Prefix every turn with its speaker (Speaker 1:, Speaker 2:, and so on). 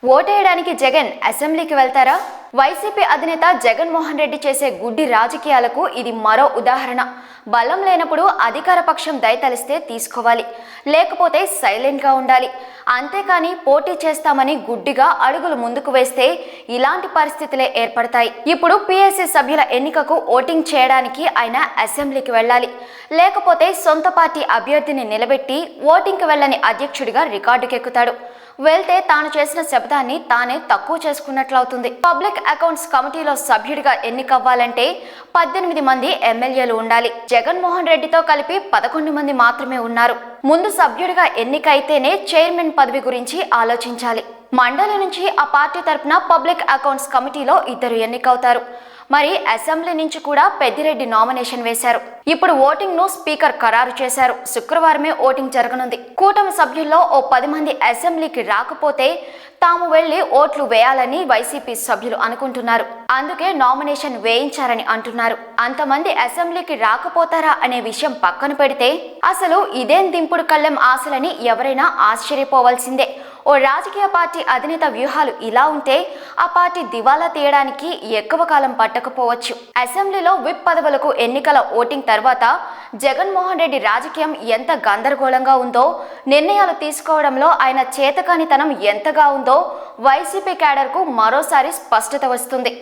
Speaker 1: ఓటేయడానికి జగన్ అసెంబ్లీకి వెళ్తారా? వైసీపీ అధినేత జగన్మోహన్ రెడ్డి చేసే గుడ్డి రాజకీయాలకు ఇది మరో ఉదాహరణ. బలం లేనప్పుడు అధికార పక్షం దయతలిస్తే తీసుకోవాలి, లేకపోతే సైలెంట్గా ఉండాలి. అంతేకాని పోటీ చేస్తామని గుడ్డిగా అడుగులు ముందుకు వేస్తే ఇలాంటి పరిస్థితులే ఏర్పడతాయి. ఇప్పుడు పిఎస్సి సభ్యుల ఎన్నికకు ఓటింగ్ చేయడానికి ఆయన అసెంబ్లీకి వెళ్ళాలి, లేకపోతే సొంత పార్టీ అభ్యర్థిని నిలబెట్టి ఓటింగ్కి వెళ్ళని అధ్యక్షుడిగా రికార్డుకెక్కుతాడు. వెళ్తే తాను చేసిన శబ్దాన్ని తానే తక్కువ చేసుకున్నట్లవుతుంది. పబ్లిక్ అకౌంట్స్ కమిటీలో సభ్యుడిగా ఎన్నికవ్వాలంటే 18 మంది ఎమ్మెల్యేలు ఉండాలి. జగన్మోహన్ రెడ్డితో కలిపి 11 మంది మాత్రమే ఉన్నారు. ముందు సభ్యుడిగా ఎన్నికైతేనే చైర్మన్ పదవి గురించి ఆలోచించాలి. మండలి నుంచి ఆ పార్టీ తరపున పబ్లిక్ అకౌంట్స్ కమిటీలో 2 ఎన్నికవుతారు. మరి అసెంబ్లీ నుంచి కూడా పెద్దిరెడ్డి నామినేషన్ వేశారు. ఇప్పుడు ఓటింగ్ ను స్పీకర్ ఖరారు చేశారు. శుక్రవారమే ఓటింగ్ జరగనుంది. కూటమి సభ్యుల్లో ఓ 10 మంది అసెంబ్లీకి రాకపోతే తాము వెళ్లి ఓట్లు వేయాలని వైసీపీ సభ్యులు అనుకుంటున్నారు. అందుకే నామినేషన్ వేయించారని అంటున్నారు. అంతమంది అసెంబ్లీకి రాకపోతారా అనే విషయం పక్కన పెడితే అసలు ఇదేం దింపుడు కళ్ళెం ఆశలని ఎవరైనా ఆశ్చర్యపోవాల్సిందే. ఓ రాజకీయ పార్టీ అధినేత వ్యూహాలు ఇలా ఉంటే ఆ పార్టీ దివాలా తీయడానికి ఎక్కువ కాలం పట్టకపోవచ్చు. అసెంబ్లీలో విప్ పదవులకు ఎన్నికల ఓటింగ్ తర్వాత జగన్మోహన్ రెడ్డి రాజకీయం ఎంత గందరగోళంగా ఉందో, నిర్ణయాలు తీసుకోవడంలో ఆయన చేతకానితనం ఎంతగా ఉందో వైసీపీ క్యాడర్కు మరోసారి స్పష్టత వస్తుంది.